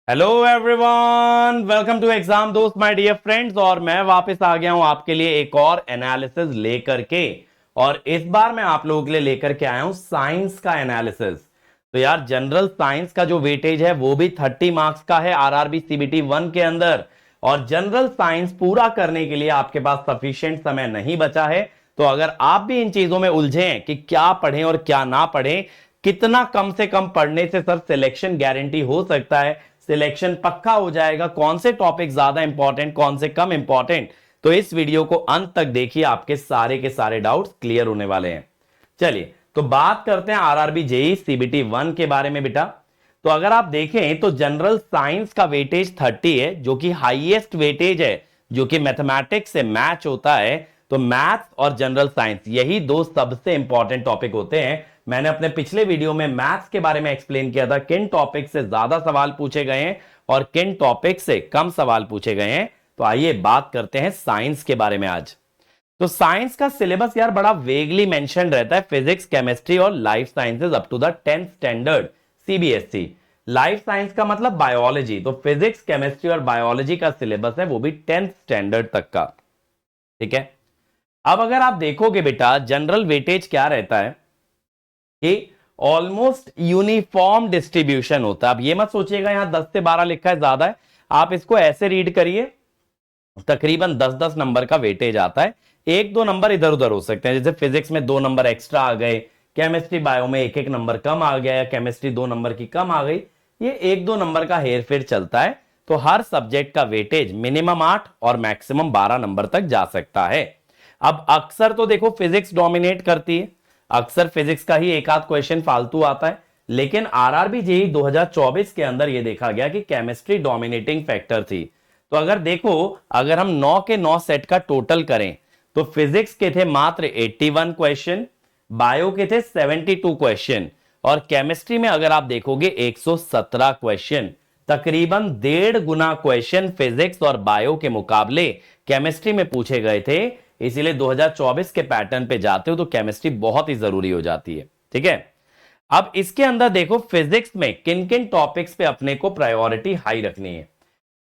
Hello everyone, welcome to exam दोस्त my dear friends. और मैं वापस आ गया हूं आपके लिए एक और एनालिसिस लेकर के। और इस बार मैं आप लोगों के लिए लेकर के आया हूं साइंस का एनालिसिस। तो यार जनरल साइंस का जो वेटेज है वो भी 30 मार्क्स का है आरआरबी सीबीटी 1 के अंदर। और जनरल साइंस पूरा करने के लिए आपके पास सफिशिएंट समय नहीं बचा है। तो अगर आप भी इन चीजों में उलझे हैं कि क्या पढ़ें और क्या ना पढ़ें, कितना कम से कम पढ़ने से सर सिलेक्शन गारंटी हो सकता है, सिलेक्शन पक्का हो जाएगा, कौन से टॉपिक ज्यादा इंपॉर्टेंट कौन से कम इंपॉर्टेंट, तो इस वीडियो को अंत तक देखिए, आपके सारे के सारे डाउट्स क्लियर होने वाले हैं। चलिए तो बात करते हैं आरआरबी जेई सीबीटी 1 के बारे में बेटा। तो अगर आप देखें तो जनरल साइंस का वेटेज 30 है, जो कि हाईएस्ट वेटेज है, जो कि मैथमेटिक्स से मैच होता है। तो मैथ्स और जनरल साइंस यही दो सबसे इंपॉर्टेंट टॉपिक होते हैं। मैंने अपने पिछले वीडियो में मैथ्स के बारे में एक्सप्लेन किया था, किन टॉपिक से ज्यादा सवाल पूछे गए हैं और किन टॉपिक से कम सवाल पूछे गए हैं। तो आइए बात करते हैं साइंस के बारे में आज। तो साइंस का सिलेबस यार बड़ा वेगली मेंशन रहता है, फिजिक्स केमिस्ट्री और life sciences up to the 10th standard CBSE. Life science का मतलब बायोलॉजी, तो फिजिक्स केमिस्ट्री और बायोलॉजी का सिलेबस है वो भी 10th स्टैंडर्ड तक का। ठीक है, अब अगर आप देखोगे बेटा जनरल वेटेज क्या रहता है कि ऑलमोस्ट यूनिफॉर्म डिस्ट्रीब्यूशन होता है। अब ये मत सोचिएगा यहां 10 से 12 लिखा है ज्यादा है, आप इसको ऐसे रीड करिए, तकरीबन 10-10 नंबर का वेटेज आता है। एक दो नंबर इधर उधर हो सकते हैं, जैसे फिजिक्स में 2 नंबर एक्स्ट्रा आ गए, केमिस्ट्री बायो में एक नंबर कम आ गया, या केमिस्ट्री 2 नंबर की कम आ गई, ये 1-2 नंबर का हेर फेर चलता है। तो हर सब्जेक्ट का वेटेज मिनिमम 8 और मैक्सिमम 12 नंबर तक जा सकता है। अब अक्सर तो देखो फिजिक्स डोमिनेट करती है, अक्सर फिजिक्स का ही एक आध क्वेश्चन फालतू आता है, लेकिन आरआरबी जेईई 2024 के अंदर यह देखा गया कि केमिस्ट्री डोमिनेटिंग फैक्टर थी। तो अगर देखो, अगर हम 9 के 9 सेट का टोटल करें तो फिजिक्स के थे मात्र 81 क्वेश्चन, बायो के थे 72 क्वेश्चन, और केमिस्ट्री में अगर आप देखोगे 117 क्वेश्चन। तकरीबन 1.5 गुना क्वेश्चन फिजिक्स और बायो के मुकाबले केमिस्ट्री में पूछे गए थे। इसीलिए 2024 के पैटर्न पे जाते हो तो केमिस्ट्री बहुत ही जरूरी हो जाती है। ठीक है, अब इसके अंदर देखो फिजिक्स में किन किन टॉपिक्स पे अपने को प्रायोरिटी हाई रखनी है।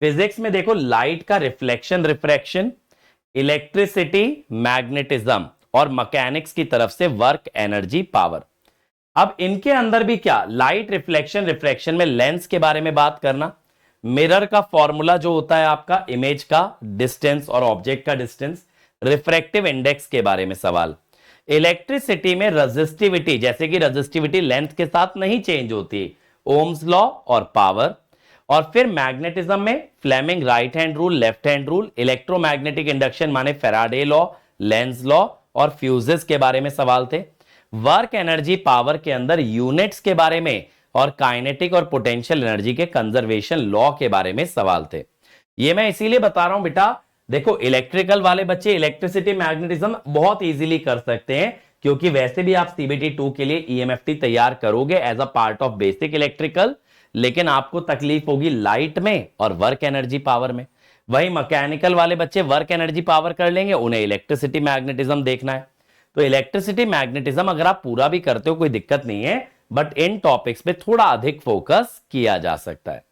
फिजिक्स में देखो लाइट का रिफ्लेक्शन रिफ्रैक्शन, इलेक्ट्रिसिटी, मैग्नेटिज्म और मैकेनिक्स की तरफ से वर्क एनर्जी पावर। अब इनके अंदर भी क्या, लाइट रिफ्लेक्शन रिफ्रैक्शन में लेंस के बारे में बात करना, मिरर का फॉर्मूला जो होता है आपका इमेज का डिस्टेंस और ऑब्जेक्ट का डिस्टेंस, रिफ्रैक्टिव इंडेक्स के बारे में सवाल। इलेक्ट्रिसिटी में रजिस्टिविटी, जैसे कि रजिस्टिविटी लेंथ के साथ नहीं चेंज होती, ओम्स लॉ और पावर। और फिर मैग्नेटिज्म में Fleming right hand rule, left hand rule, electromagnetic induction माने फैराडे लॉ, लेंज लॉ और फ्यूजेस के बारे में सवाल थे। वर्क एनर्जी पावर के अंदर यूनिट्स के बारे में और काइनेटिक और पोटेंशियल एनर्जी के कंजर्वेशन लॉ के बारे में सवाल थे। ये मैं इसीलिए बता रहा हूं बेटा, देखो इलेक्ट्रिकल वाले बच्चे इलेक्ट्रिसिटी मैग्नेटिज्म बहुत इजीली कर सकते हैं, क्योंकि वैसे भी आप सीबीटी 2 के लिए ईएमएफटी तैयार करोगे as a part of basic electrical, लेकिन आपको तकलीफ होगी लाइट में और वर्क एनर्जी पावर में। वही मैकेनिकल वाले बच्चे वर्क एनर्जी पावर कर लेंगे, उन्हें इलेक्ट्रिसिटी मैग्नेटिज्म देखना है। तो इलेक्ट्रिसिटी मैग्नेटिज्म अगर आप पूरा भी करते हो कोई दिक्कत नहीं है, बट इन टॉपिक्स पे थोड़ा अधिक फोकस किया जा सकता है।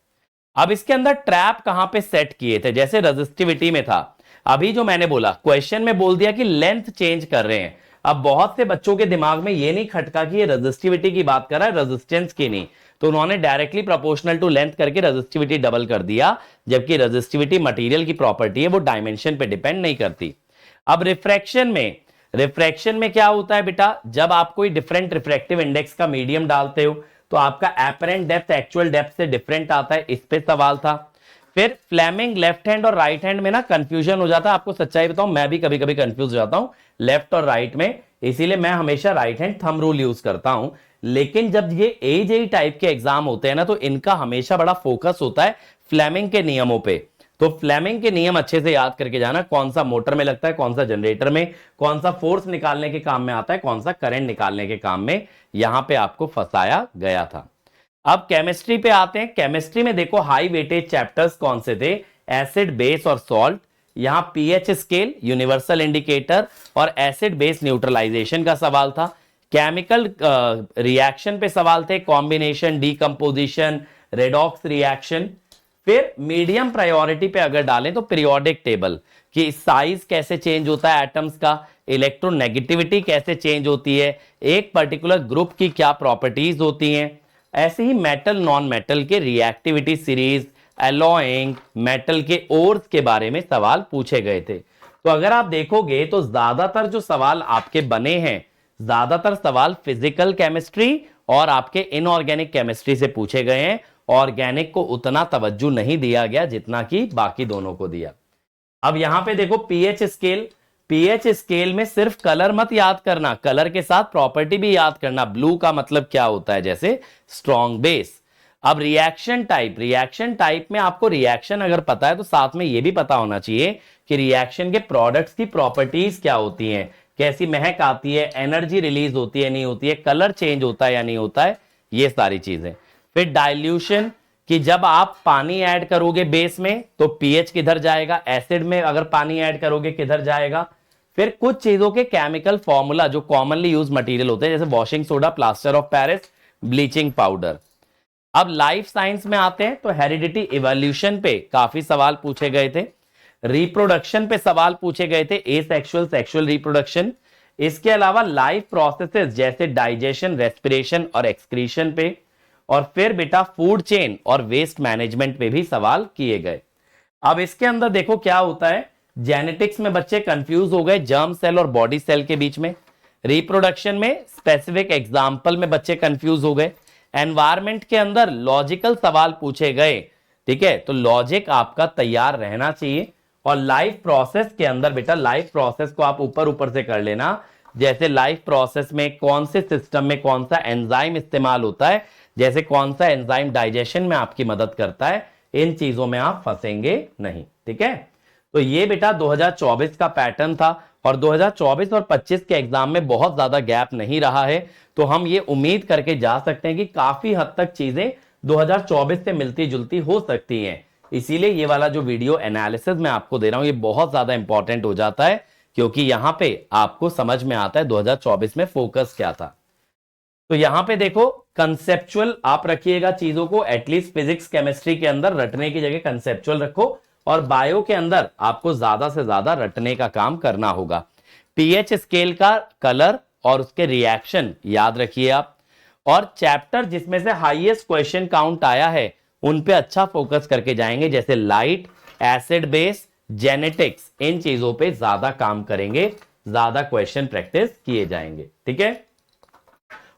अब इसके अंदर ट्रैप कहां पे सेट किए थे, जैसे रजिस्टिविटी में था, अभी जो मैंने बोला क्वेश्चन में बोल दिया कि लेंथ चेंज कर रहे हैं। अब बहुत से बच्चों के दिमाग में ये नहीं खटका कि ये रजिस्टिविटी की बात कर रहा है, रेजिस्टेंस की नहीं, तो उन्होंने डायरेक्टली प्रोपोर्शनल टू लेंथ करके रजिस्टिविटी डबल कर दिया, जबकि रजिस्टिविटी मटेरियल की प्रॉपर्टी है, वो डायमेंशन पे डिपेंड नहीं करती। अब रिफ्रैक्शन में क्या होता है बेटा, जब आप कोई डिफरेंट रिफ्रैक्टिव इंडेक्स का मीडियम डालते हो तो आपका एपरेंट डेप्थ एक्चुअल डेप्थ से डिफरेंट आता है, इस पे सवाल था। फिर फ्लेमिंग लेफ्ट हैंड और राइट हैंड में ना कंफ्यूजन हो जाता है, आपको सच्चाई बताऊं मैं भी कभी कभी कंफ्यूज हो जाता हूं लेफ्ट और राइट में, इसीलिए मैं हमेशा right hand thumb rule use करता हूं। लेकिन जब ये एजेई टाइप के एग्जाम होते हैं ना, तो इनका हमेशा बड़ा फोकस होता है फ्लेमिंग के नियमों पे। तो फ्लेमिंग के नियम अच्छे से याद करके जाना, कौन सा मोटर में लगता है, कौन सा जनरेटर में, कौन सा फोर्स निकालने के काम में आता है, कौन सा करंट निकालने के काम में, यहां पे आपको फंसाया गया था। अब केमिस्ट्री पे आते हैं। केमिस्ट्री में देखो हाई वेटेज चैप्टर्स कौन से थे, एसिड बेस और सॉल्ट, यहां पीएच स्केल, यूनिवर्सल इंडिकेटर और एसिड बेस न्यूट्रलाइजेशन का सवाल था। केमिकल रिएक्शन पे सवाल थे, कॉम्बिनेशन, डीकंपोजिशन, रेडॉक्स रिएक्शन। फिर मीडियम प्रायोरिटी पे अगर डालें तो पीरियोडिक टेबल कि साइज कैसे चेंज होता है एटम्स का, इलेक्ट्रोनेगेटिविटी कैसे चेंज होती है, एक पर्टिकुलर ग्रुप की क्या प्रॉपर्टीज होती हैं। ऐसे ही मेटल नॉन मेटल के रिएक्टिविटी सीरीज, एलॉइंग, मेटल के ओर्स के बारे में सवाल पूछे गए थे। तो अगर आप देखोगे तो ज्यादातर जो सवाल आपके बने हैं, ज्यादातर सवाल फिजिकल केमिस्ट्री और आपके इनऑर्गेनिक केमिस्ट्री से पूछे गए हैं। ऑर्गेनिक को उतना तवज्जो नहीं दिया गया जितना कि बाकी दोनों को दिया। अब यहां पे देखो पीएच स्केल, पीएच स्केल में सिर्फ कलर मत याद करना, कलर के साथ प्रॉपर्टी भी याद करना। ब्लू का मतलब क्या होता है, जैसे स्ट्रॉन्ग बेस। अब रिएक्शन टाइप, रिएक्शन टाइप में आपको रिएक्शन अगर पता है तो साथ में यह भी पता होना चाहिए कि रिएक्शन के प्रोडक्ट्स की प्रॉपर्टीज क्या होती हैं, कैसी महक आती है, एनर्जी रिलीज होती है नहीं होती है, कलर चेंज होता है या नहीं होता है, ये सारी चीजें। फिर डाइल्यूशन कि जब आप पानी ऐड करोगे बेस में तो पीएच किधर जाएगा, एसिड में अगर पानी ऐड करोगे किधर जाएगा। फिर कुछ चीजों के केमिकल फॉर्मूला जो कॉमनली यूज मटेरियल होते हैं, जैसे washing soda, plaster of Paris, bleaching powder. अब लाइफ साइंस में आते हैं तो हेरिडिटी इवोल्यूशन पे काफी सवाल पूछे गए थे, रिप्रोडक्शन पे सवाल पूछे गए थे, एसेक्सुअल, सेक्सुअल रिप्रोडक्शन। इसके अलावा लाइफ प्रोसेसेस जैसे डाइजेशन, रेस्पिरेशन और एक्सक्रीशन पे। और फिर बेटा फूड चेन और वेस्ट मैनेजमेंट पे भी सवाल किए गए। अब इसके अंदर देखो क्या होता है, जेनेटिक्स में बच्चे कंफ्यूज हो गए जर्म सेल और बॉडी सेल के बीच में, रिप्रोडक्शन में स्पेसिफिक एग्जाम्पल में बच्चे कंफ्यूज हो गए, एनवायरमेंट के अंदर लॉजिकल सवाल पूछे गए, ठीक है, तो लॉजिक आपका तैयार रहना चाहिए। और लाइफ प्रोसेस के अंदर बेटा लाइफ प्रोसेस को आप ऊपर ऊपर से कर लेना, जैसे लाइफ प्रोसेस में कौन से सिस्टम में कौन सा एंजाइम इस्तेमाल होता है, जैसे कौन सा एंजाइम डाइजेशन में आपकी मदद करता है, इन चीजों में आप फंसेंगे नहीं, ठीक है। तो ये बेटा 2024 का पैटर्न था और 2024 और 25 के एग्जाम में बहुत ज्यादा गैप नहीं रहा है, तो हम ये उम्मीद करके जा सकते हैं कि काफी हद तक चीजें 2024 से मिलती जुलती हो सकती हैं। इसीलिए ये वाला जो वीडियो एनालिसिस मैं आपको दे रहा हूं ये बहुत ज्यादा इंपॉर्टेंट हो जाता है, क्योंकि यहां पे आपको समझ में आता है 2024 में फोकस क्या था। तो यहां पे देखो कंसेप्चुअल आप रखिएगा चीजों को, एटलीस्ट फिजिक्स केमिस्ट्री के अंदर रटने की जगह कंसेप्चुअल रखो, और बायो के अंदर आपको ज्यादा से ज्यादा रटने का काम करना होगा। पीएच स्केल का कलर और उसके रिएक्शन याद रखिए आप, और चैप्टर जिसमें से हाईएस्ट क्वेश्चन काउंट आया है उन पे अच्छा फोकस करके जाएंगे, जैसे लाइट, एसिड बेस, जेनेटिक्स, इन चीजों पे ज्यादा काम करेंगे, ज्यादा क्वेश्चन प्रैक्टिस किए जाएंगे, ठीक है।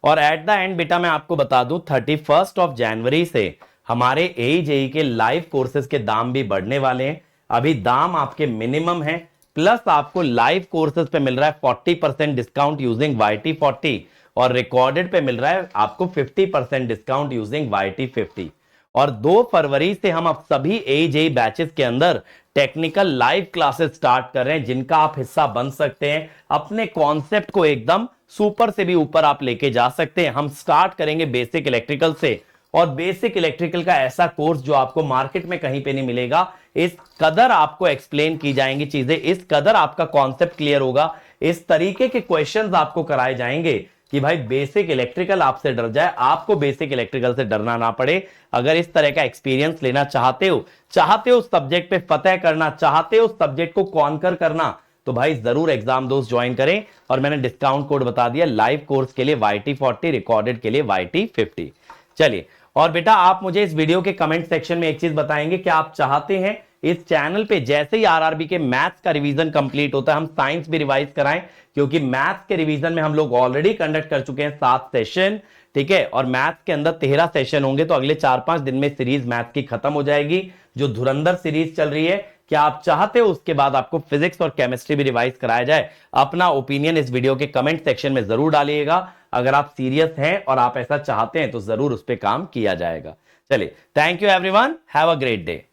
और एट द एंड बेटा मैं आपको बता दूं 31 जनवरी से हमारे एजेई के लाइव कोर्सेज के दाम भी बढ़ने वाले हैं। अभी दाम आपके मिनिमम है, प्लस आपको लाइव कोर्सेज पे मिल रहा है 40% डिस्काउंट यूजिंग YT40, और रिकॉर्डेड पे मिल रहा है आपको 50% डिस्काउंट यूजिंग YT50। और 2 फरवरी से हम अब सभी एजेई बैचेस के अंदर टेक्निकल लाइव क्लासेस स्टार्ट कर रहे हैं, जिनका आप हिस्सा बन सकते हैं, अपने कॉन्सेप्ट को एकदम सुपर से भी ऊपर आप लेके जा सकते हैं। हम स्टार्ट करेंगे बेसिक इलेक्ट्रिकल से, और बेसिक इलेक्ट्रिकल का ऐसा कोर्स जो आपको मार्केट में कहीं पे नहीं मिलेगा। इस कदर आपको एक्सप्लेन की जाएंगी चीजें, इस कदर आपका कॉन्सेप्ट क्लियर होगा, इस तरीके के क्वेश्चंस आपको कराए जाएंगे कि भाई बेसिक इलेक्ट्रिकल आपसे डर जाए, आपको बेसिक इलेक्ट्रिकल से डरना ना पड़े। अगर इस तरह का एक्सपीरियंस लेना चाहते हो उस सब्जेक्ट पे फतेह करना चाहते हो, उस सब्जेक्ट को कॉन्कर करना, तो भाई जरूर एग्जाम दोस्त ज्वाइन करें। और मैंने डिस्काउंट कोड बता दिया, लाइव कोर्स के लिए YT40, रिकॉर्डेड के लिए YT50। चलिए, और बेटा आप मुझे इस वीडियो के कमेंट सेक्शन में एक चीज बताएंगे, क्या आप चाहते हैं इस चैनल पे जैसे ही आरआरबी के मैथ्स का रिवीजन कंप्लीट होता है हम साइंस भी रिवाइज कराएं, क्योंकि मैथ्स के रिवीजन में हम लोग ऑलरेडी कंडक्ट कर चुके हैं 7 सेशन, ठीक है, और मैथ्स के अंदर 13 सेशन होंगे, तो अगले 4-5 दिन में सीरीज मैथ्स की खत्म हो जाएगी, जो धुरंधर सीरीज चल रही है। क्या आप चाहते हो उसके बाद आपको फिजिक्स और केमिस्ट्री भी रिवाइज कराया जाए? अपना ओपिनियन इस वीडियो के कमेंट सेक्शन में जरूर डालिएगा। अगर आप सीरियस हैं और आप ऐसा चाहते हैं तो जरूर उस पर काम किया जाएगा। चलिए, thank you everyone, have a great day.